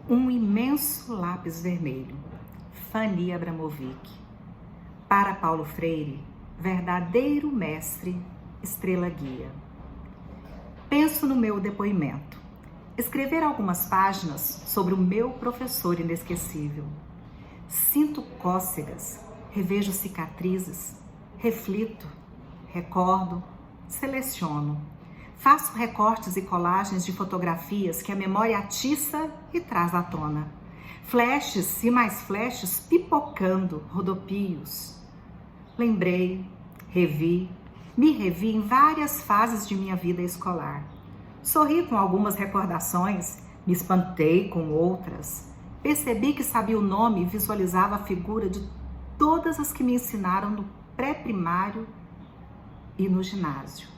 Um imenso lápis vermelho, Fanny Abramovic. Para Paulo Freire, verdadeiro mestre, estrela guia. Penso no meu depoimento. Escrever algumas páginas sobre o meu professor inesquecível. Sinto cócegas, revejo cicatrizes, reflito, recordo, seleciono. Faço recortes e colagens de fotografias que a memória atiça e traz à tona. Flashes e mais flashes pipocando, rodopios. Lembrei, me revi em várias fases de minha vida escolar. Sorri com algumas recordações, me espantei com outras. Percebi que sabia o nome e visualizava a figura de todas as que me ensinaram no pré-primário e no ginásio.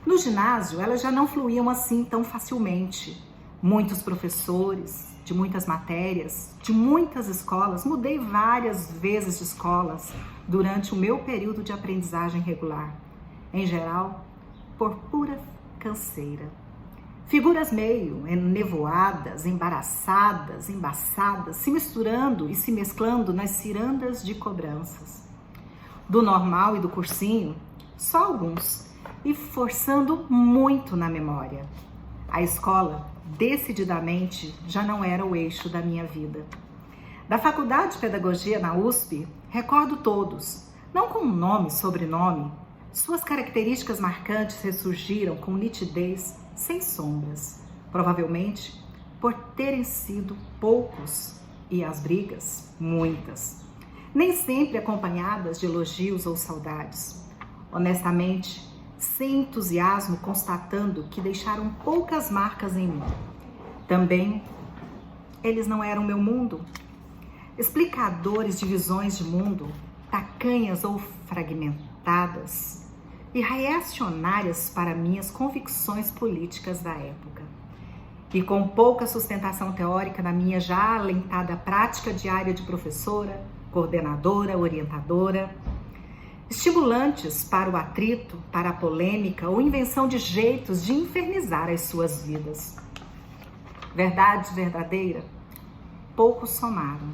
No ginásio, elas já não fluíam assim tão facilmente. Muitos professores, de muitas matérias, de muitas escolas, mudei várias vezes de escolas durante o meu período de aprendizagem regular. Em geral, por pura canseira. Figuras meio enevoadas, embaraçadas, embaçadas, se misturando e se mesclando nas cirandas de cobranças. Do normal e do cursinho, só alguns, e forçando muito na memória. A escola, decididamente, já não era o eixo da minha vida. Da faculdade de pedagogia na USP, recordo todos, não com nome e sobrenome. Suas características marcantes ressurgiram com nitidez, sem sombras, provavelmente por terem sido poucos e as brigas, muitas. Nem sempre acompanhadas de elogios ou saudades. Honestamente, sem entusiasmo, constatando que deixaram poucas marcas em mim. Também, eles não eram meu mundo. Explicadores de visões de mundo, tacanhas ou fragmentadas e reacionárias para minhas convicções políticas da época. E com pouca sustentação teórica na minha já alentada prática diária de professora, coordenadora, orientadora, estimulantes para o atrito, para a polêmica ou invenção de jeitos de infernizar as suas vidas. Verdade verdadeira, poucos somaram.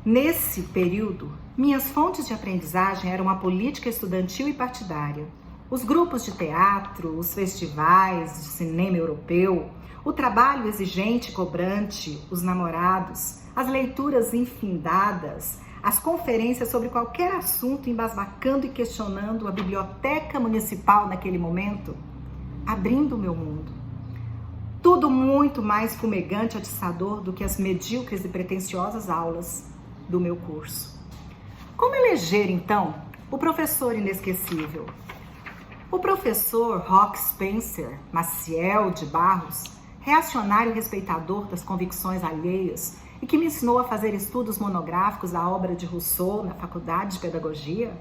Nesse período, minhas fontes de aprendizagem eram a política estudantil e partidária, os grupos de teatro, os festivais de cinema europeu, o trabalho exigente e cobrante, os namorados, as leituras infindadas, as conferências sobre qualquer assunto, embasbacando e questionando a biblioteca municipal naquele momento, abrindo o meu mundo. Tudo muito mais fumegante e atiçador do que as medíocres e pretensiosas aulas do meu curso. Como eleger, então, o professor inesquecível? O professor Rock Spencer Maciel de Barros, reacionário e respeitador das convicções alheias, e que me ensinou a fazer estudos monográficos da obra de Rousseau na faculdade de pedagogia?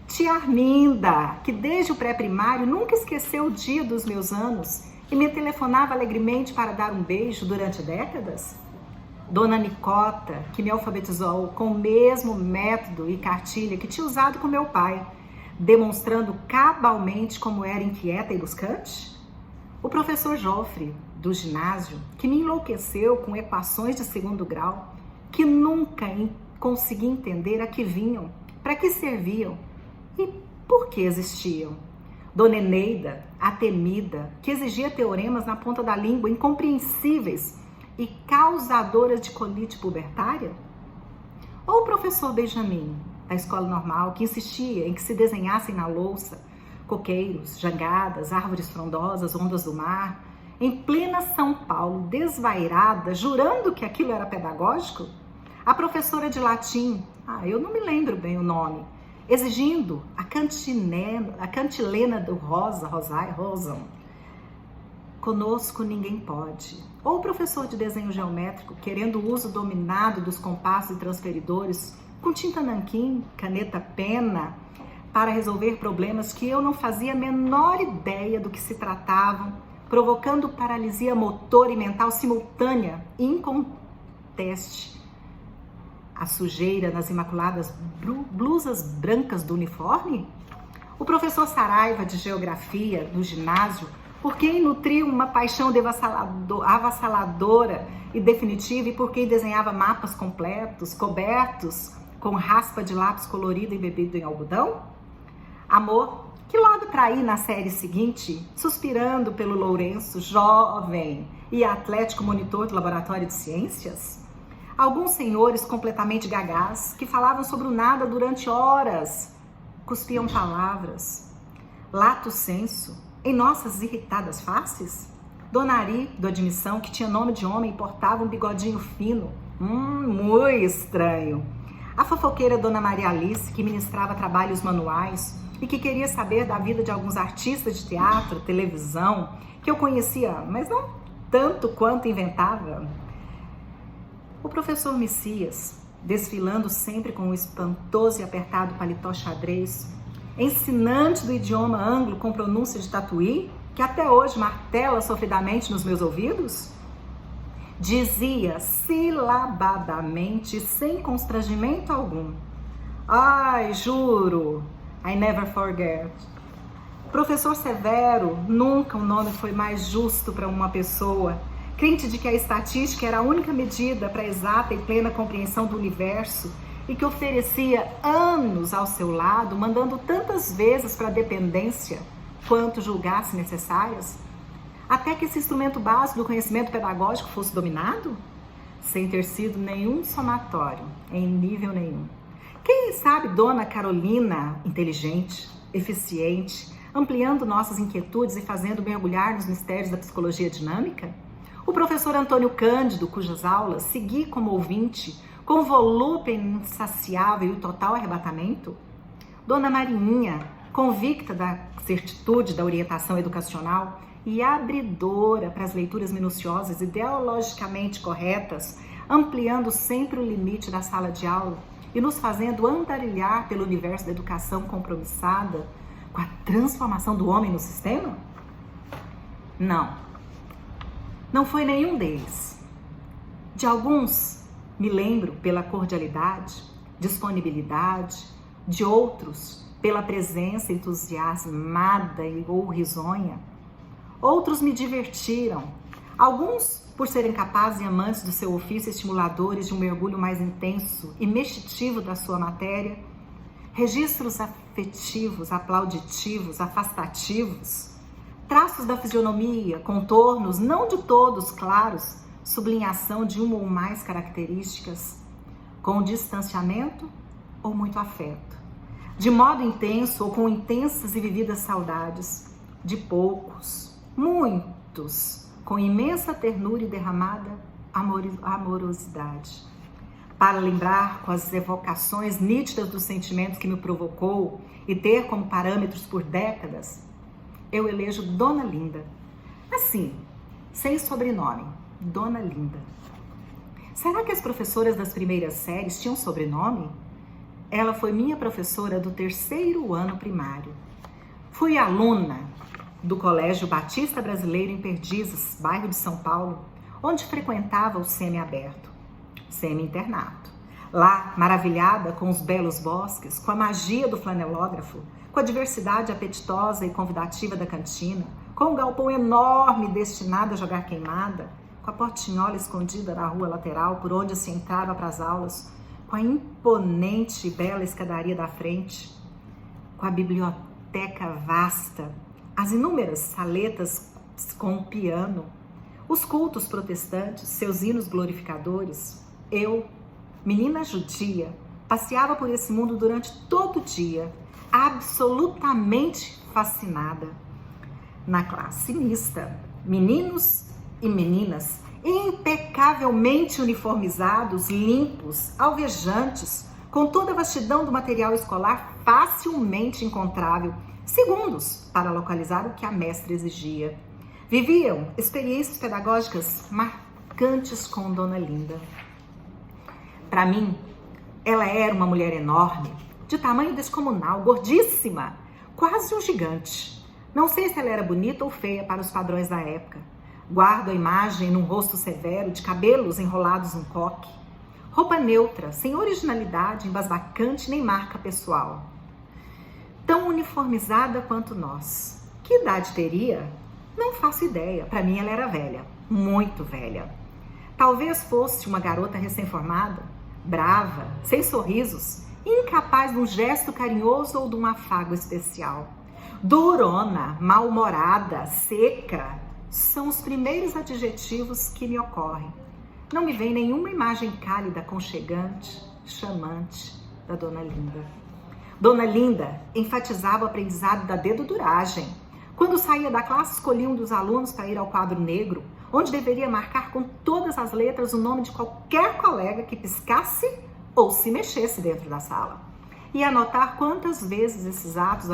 Tia Arminda, que desde o pré-primário nunca esqueceu o dia dos meus anos e me telefonava alegremente para dar um beijo durante décadas? Dona Nicota, que me alfabetizou com o mesmo método e cartilha que tinha usado com meu pai, demonstrando cabalmente como era inquieta e buscante? O professor Joffre, do ginásio, que me enlouqueceu com equações de segundo grau, que nunca consegui entender a que vinham, para que serviam e por que existiam. Dona Eneida, a temida, que exigia teoremas na ponta da língua, incompreensíveis e causadoras de colite pubertária? Ou o professor Benjamin, da escola normal, que insistia em que se desenhassem na louça coqueiros, jangadas, árvores frondosas, ondas do mar, em plena São Paulo, desvairada, jurando que aquilo era pedagógico? A professora de latim, eu não me lembro bem o nome, exigindo a cantilena do Rosam. Conosco ninguém pode. Ou o professor de desenho geométrico, querendo o uso dominado dos compassos e transferidores, com tinta nanquim, caneta pena, para resolver problemas que eu não fazia a menor ideia do que se tratavam, provocando paralisia motor e mental simultânea e inconteste. A sujeira nas imaculadas blusas brancas do uniforme? O professor Saraiva, de geografia, no ginásio, por quem nutria uma paixão avassaladora e definitiva, e por quem desenhava mapas completos, cobertos com raspa de lápis colorido e bebido em algodão? Amor, que logo para ir na série seguinte, suspirando pelo Lourenço, jovem e atlético monitor do laboratório de ciências? Alguns senhores completamente gagás, que falavam sobre o nada durante horas, cuspiam palavras, lato senso, em nossas irritadas faces? Dona Ari, do Admissão, que tinha nome de homem e portava um bigodinho fino, muito estranho. A fofoqueira Dona Maria Alice, que ministrava trabalhos manuais e que queria saber da vida de alguns artistas de teatro, televisão, que eu conhecia, mas não tanto quanto inventava. O professor Messias, desfilando sempre com um espantoso e apertado paletó xadrez, ensinante do idioma anglo com pronúncia de tatuí, que até hoje martela sofridamente nos meus ouvidos, dizia silabadamente, sem constrangimento algum: ai, juro, I never forget. Professor Severo, nunca um nome foi mais justo para uma pessoa, crente de que a estatística era a única medida para a exata e plena compreensão do universo e que oferecia anos ao seu lado, mandando tantas vezes para a dependência quanto julgasse necessárias, até que esse instrumento básico do conhecimento pedagógico fosse dominado, sem ter sido nenhum somatório, em nível nenhum. Quem sabe Dona Carolina, inteligente, eficiente, ampliando nossas inquietudes e fazendo mergulhar nos mistérios da psicologia dinâmica? O professor Antônio Cândido, cujas aulas segui como ouvinte, com volúpia insaciável e o total arrebatamento? Dona Marinha, convicta da certitude da orientação educacional e abridora para as leituras minuciosas, ideologicamente corretas, ampliando sempre o limite da sala de aula e nos fazendo andarilhar pelo universo da educação compromissada com a transformação do homem no sistema? Não foi nenhum deles. De alguns me lembro pela cordialidade, disponibilidade, de outros pela presença entusiasmada ou risonha. Outros me divertiram, alguns por serem capazes e amantes do seu ofício, estimuladores de um mergulho mais intenso e mexitivo da sua matéria, registros afetivos, aplauditivos, afastativos, traços da fisionomia, contornos, não de todos claros, sublinhação de uma ou mais características, com distanciamento ou muito afeto, de modo intenso ou com intensas e vividas saudades, de poucos, muitos, com imensa ternura e derramada amorosidade. Para lembrar com as evocações nítidas dos sentimentos que me provocou e ter como parâmetros por décadas, eu elejo Dona Linda. Assim, sem sobrenome, Dona Linda. Será que as professoras das primeiras séries tinham sobrenome? Ela foi minha professora do 3º ano primário. Fui aluna do Colégio Batista Brasileiro em Perdizes, bairro de São Paulo, onde frequentava o semi-aberto, semi-internato. Lá, maravilhada com os belos bosques, com a magia do flanelógrafo, com a diversidade apetitosa e convidativa da cantina, com o galpão enorme destinado a jogar queimada, com a portinhola escondida na rua lateral por onde se entrava para as aulas, com a imponente e bela escadaria da frente, com a biblioteca vasta, as inúmeras saletas com piano, os cultos protestantes, seus hinos glorificadores, eu, menina judia, passeava por esse mundo durante todo o dia, absolutamente fascinada. Na classe mista, meninos e meninas impecavelmente uniformizados, limpos, alvejantes, com toda a vastidão do material escolar facilmente encontrável, segundos para localizar o que a mestra exigia. Viviam experiências pedagógicas marcantes com Dona Linda. Para mim, ela era uma mulher enorme, de tamanho descomunal, gordíssima, quase um gigante. Não sei se ela era bonita ou feia para os padrões da época. Guardo a imagem num rosto severo, de cabelos enrolados em coque. Roupa neutra, sem originalidade, embasbacante nem marca pessoal. Tão uniformizada quanto nós. Que idade teria? Não faço ideia. Para mim ela era velha, muito velha. Talvez fosse uma garota recém-formada, brava, sem sorrisos, incapaz de um gesto carinhoso ou de um afago especial. Durona, mal-humorada, seca, são os primeiros adjetivos que me ocorrem. Não me vem nenhuma imagem cálida, aconchegante, chamante da Dona Linda. Dona Linda enfatizava o aprendizado da deduduragem. Quando saía da classe, escolhia um dos alunos para ir ao quadro negro, onde deveria marcar com todas as letras o nome de qualquer colega que piscasse ou se mexesse dentro da sala. E anotar quantas vezes esses atos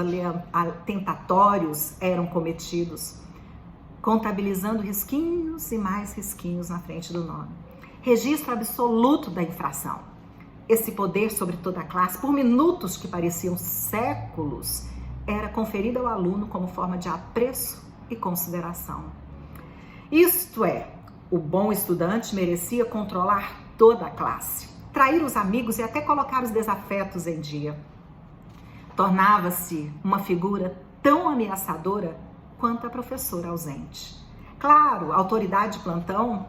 tentatórios eram cometidos, contabilizando risquinhos e mais risquinhos na frente do nome. Registro absoluto da infração. Esse poder sobre toda a classe, por minutos que pareciam séculos, era conferido ao aluno como forma de apreço e consideração. Isto é, o bom estudante merecia controlar toda a classe, trair os amigos e até colocar os desafetos em dia. Tornava-se uma figura tão ameaçadora quanto a professora ausente. Claro, a autoridade de plantão,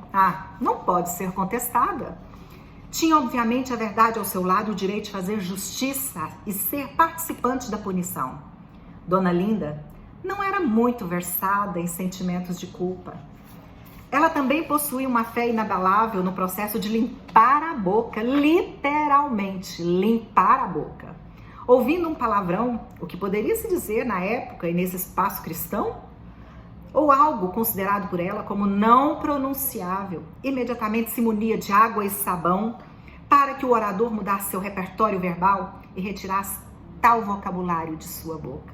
não pode ser contestada. Tinha, obviamente, a verdade ao seu lado, o direito de fazer justiça e ser participante da punição. Dona Linda não era muito versada em sentimentos de culpa. Ela também possuía uma fé inabalável no processo de limpar a boca, literalmente, limpar a boca. Ouvindo um palavrão, o que poderia se dizer na época e nesse espaço cristão, ou algo considerado por ela como não pronunciável, imediatamente se munia de água e sabão para que o orador mudasse seu repertório verbal e retirasse tal vocabulário de sua boca.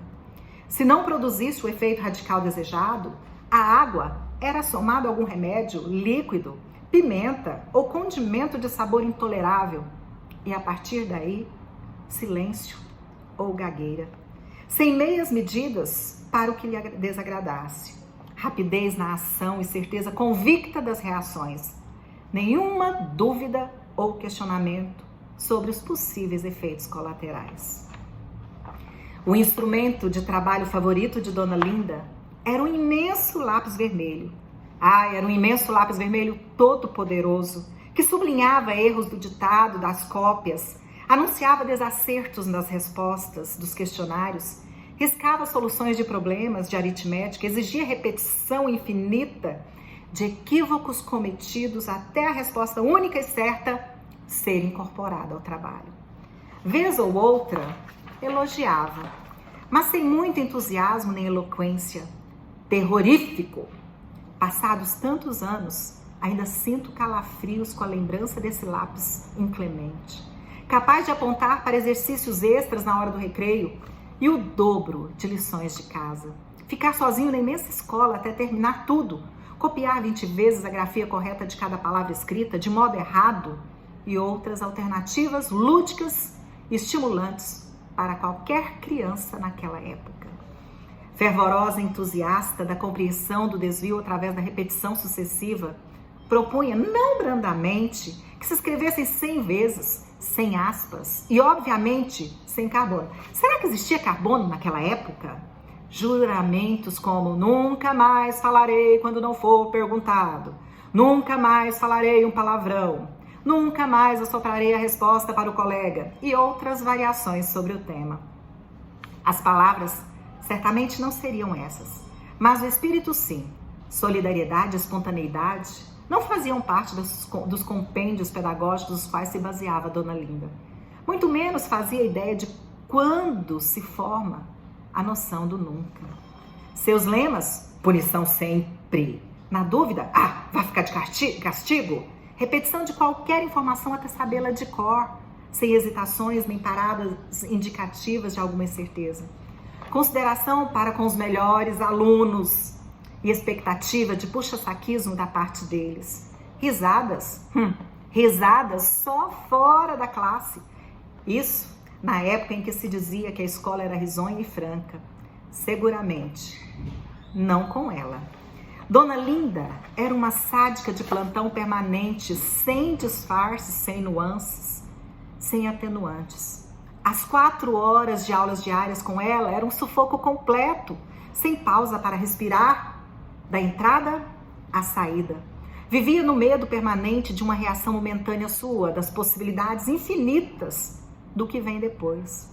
Se não produzisse o efeito radical desejado, a água era somado a algum remédio, líquido, pimenta ou condimento de sabor intolerável e a partir daí, silêncio ou gagueira, sem meias medidas para o que lhe desagradasse. Rapidez na ação e certeza convicta das reações. Nenhuma dúvida ou questionamento sobre os possíveis efeitos colaterais. O instrumento de trabalho favorito de Dona Linda era um imenso lápis vermelho. Era um imenso lápis vermelho todo poderoso, que sublinhava erros do ditado, das cópias, anunciava desacertos nas respostas dos questionários, riscava soluções de problemas de aritmética, exigia repetição infinita de equívocos cometidos até a resposta única e certa ser incorporada ao trabalho. Vez ou outra, elogiava, mas sem muito entusiasmo nem eloquência. Terrorífico! Passados tantos anos, ainda sinto calafrios com a lembrança desse lápis inclemente, capaz de apontar para exercícios extras na hora do recreio e o dobro de lições de casa. Ficar sozinho na imensa escola até terminar tudo, copiar 20 vezes a grafia correta de cada palavra escrita de modo errado e outras alternativas lúdicas e estimulantes para qualquer criança naquela época. Fervorosa entusiasta da compreensão do desvio através da repetição sucessiva, propunha, não brandamente, que se escrevessem 100 vezes, sem aspas e, obviamente, sem carbono. Será que existia carbono naquela época? Juramentos como nunca mais falarei quando não for perguntado, nunca mais falarei um palavrão, nunca mais assoprarei a resposta para o colega e outras variações sobre o tema. As palavras certamente não seriam essas, mas o espírito sim. Solidariedade e espontaneidade não faziam parte dos compêndios pedagógicos dos quais se baseava Dona Linda. Muito menos fazia ideia de quando se forma a noção do nunca. Seus lemas, punição sempre. Na dúvida, vai ficar de castigo? Repetição de qualquer informação até sabê-la de cor, sem hesitações nem paradas indicativas de alguma incerteza. Consideração para com os melhores alunos e expectativa de puxa-saquismo da parte deles. Risadas? Risadas só fora da classe. Isso na época em que se dizia que a escola era risonha e franca. Seguramente, não com ela. Dona Linda era uma sádica de plantão permanente, sem disfarces, sem nuances, sem atenuantes. As 4 horas de aulas diárias com ela eram um sufoco completo, sem pausa para respirar da entrada à saída. Vivia no medo permanente de uma reação momentânea sua, das possibilidades infinitas do que vem depois.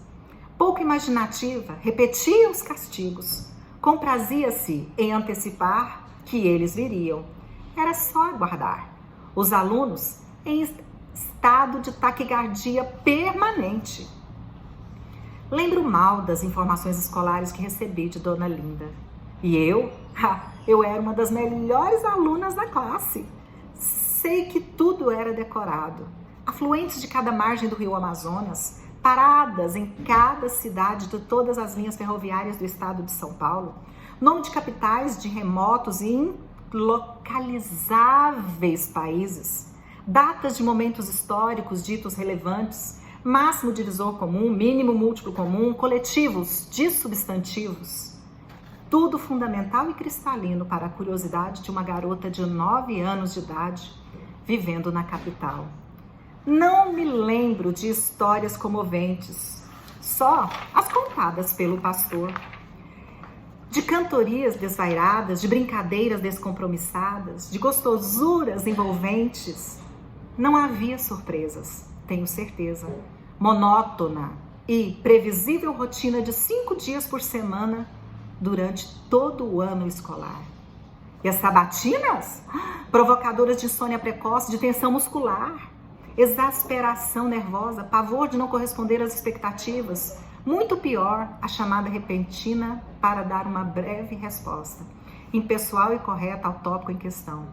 Pouco imaginativa, repetia os castigos. Comprazia-se em antecipar que eles viriam. Era só aguardar. Os alunos em estado de taquicardia permanente. Lembro mal das informações escolares que recebi de Dona Linda. E eu era uma das melhores alunas da classe. Sei que tudo era decorado. Afluentes de cada margem do rio Amazonas, paradas em cada cidade de todas as linhas ferroviárias do estado de São Paulo, nome de capitais de remotos e ilocalizáveis países, datas de momentos históricos ditos relevantes, máximo divisor comum, mínimo múltiplo comum, coletivos de substantivos. Tudo fundamental e cristalino para a curiosidade de uma garota de 9 anos de idade, vivendo na capital. Não me lembro de histórias comoventes, só as contadas pelo pastor. De cantorias desvairadas, de brincadeiras descompromissadas, de gostosuras envolventes. Não havia surpresas, tenho certeza. Monótona e previsível rotina de 5 dias por semana durante todo o ano escolar. E as sabatinas? Provocadoras de insônia precoce, de tensão muscular, exasperação nervosa, pavor de não corresponder às expectativas. Muito pior, a chamada repentina para dar uma breve resposta, impessoal e correta ao tópico em questão.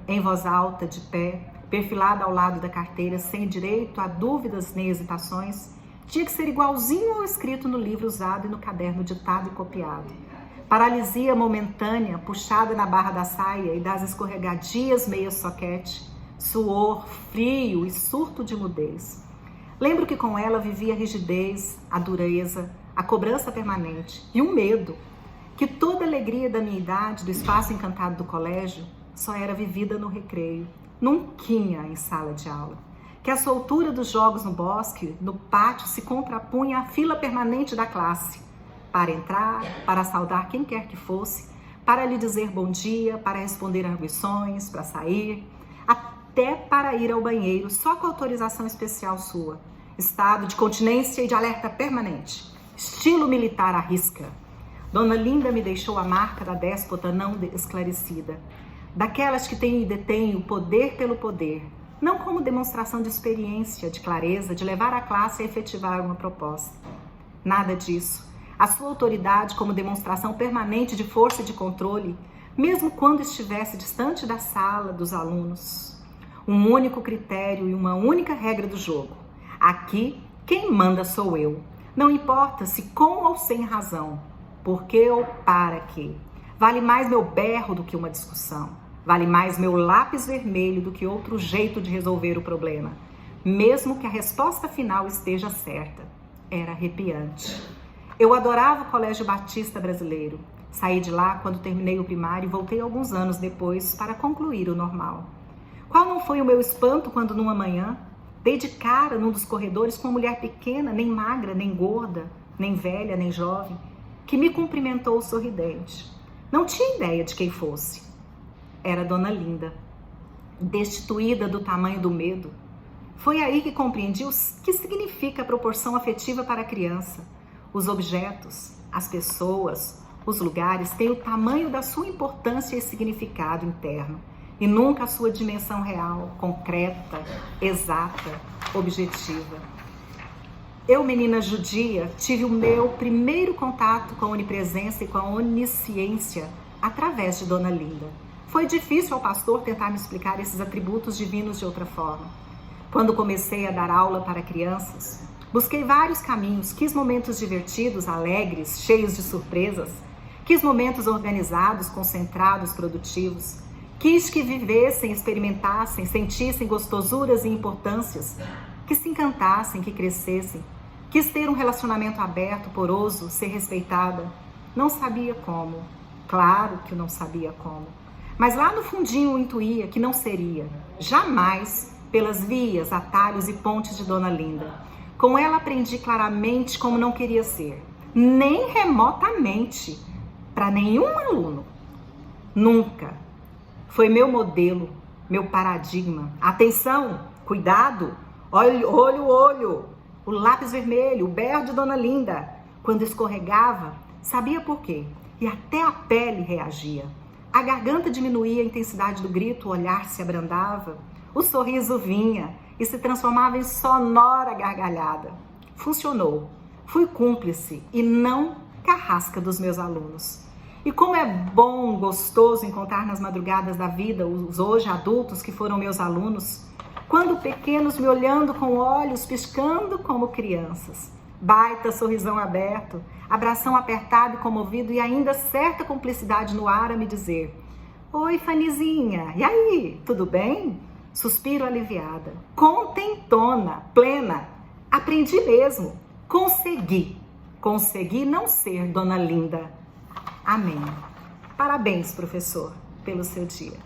Em voz alta, de pé, perfilada ao lado da carteira, sem direito a dúvidas nem hesitações, tinha que ser igualzinho ao escrito no livro usado e no caderno ditado e copiado. Paralisia momentânea, puxada na barra da saia e das escorregadias meias soquete, suor, frio e surto de mudez. Lembro que com ela vivia a rigidez, a dureza, a cobrança permanente e um medo, que toda a alegria da minha idade, do espaço encantado do colégio, só era vivida no recreio, nunquinha em sala de aula. Que a soltura dos jogos no bosque, no pátio, se contrapunha à fila permanente da classe, para entrar, para saudar quem quer que fosse, para lhe dizer bom dia, para responder arguições, para sair, até para ir ao banheiro, só com autorização especial sua. Estado de continência e de alerta permanente. Estilo militar à risca. Dona Linda me deixou a marca da déspota não esclarecida. Daquelas que têm e detêm o poder pelo poder, não como demonstração de experiência, de clareza, de levar a classe a efetivar uma proposta. Nada disso. A sua autoridade como demonstração permanente de força e de controle, mesmo quando estivesse distante da sala dos alunos. Um único critério e uma única regra do jogo. Aqui, quem manda sou eu. Não importa se com ou sem razão, por que ou para quê. Vale mais meu berro do que uma discussão. Vale mais meu lápis vermelho do que outro jeito de resolver o problema. Mesmo que a resposta final esteja certa. Era arrepiante. Eu adorava o Colégio Batista Brasileiro. Saí de lá quando terminei o primário e voltei alguns anos depois para concluir o normal. Qual não foi o meu espanto quando numa manhã dei de cara num dos corredores com uma mulher pequena, nem magra, nem gorda, nem velha, nem jovem, que me cumprimentou sorridente. Não tinha ideia de quem fosse. Era Dona Linda, destituída do tamanho do medo. Foi aí que compreendi o que significa a proporção afetiva para a criança. Os objetos, as pessoas, os lugares têm o tamanho da sua importância e significado interno, e nunca a sua dimensão real, concreta, exata, objetiva. Eu, menina judia, tive o meu primeiro contato com a onipresença e com a onisciência através de Dona Linda. Foi difícil ao pastor tentar me explicar esses atributos divinos de outra forma. Quando comecei a dar aula para crianças, busquei vários caminhos, quis momentos divertidos, alegres, cheios de surpresas, quis momentos organizados, concentrados, produtivos, quis que vivessem, experimentassem, sentissem gostosuras e importâncias, que se encantassem, que crescessem, quis ter um relacionamento aberto, poroso, ser respeitada. Não sabia como, claro que eu não sabia como, mas lá no fundinho eu intuía que não seria, jamais, pelas vias, atalhos e pontes de Dona Linda. Com ela aprendi claramente como não queria ser, nem remotamente, para nenhum aluno. Nunca. Foi meu modelo, meu paradigma. Atenção, cuidado, olho, olho, olho. O lápis vermelho, o berro de Dona Linda. Quando escorregava, sabia por quê? E até a pele reagia. A garganta diminuía a intensidade do grito, o olhar se abrandava. O sorriso vinha e se transformava em sonora gargalhada. Funcionou. Fui cúmplice e não carrasca dos meus alunos. E como é bom, gostoso encontrar nas madrugadas da vida os hoje adultos que foram meus alunos, quando pequenos me olhando com olhos piscando como crianças. Baita sorrisão aberto, abração apertado e comovido e ainda certa cumplicidade no ar a me dizer: oi, Fanizinha, e aí, tudo bem? Suspiro aliviada, contentona, plena. Aprendi mesmo, consegui não ser Dona Linda. Amém. Parabéns, professor, pelo seu dia.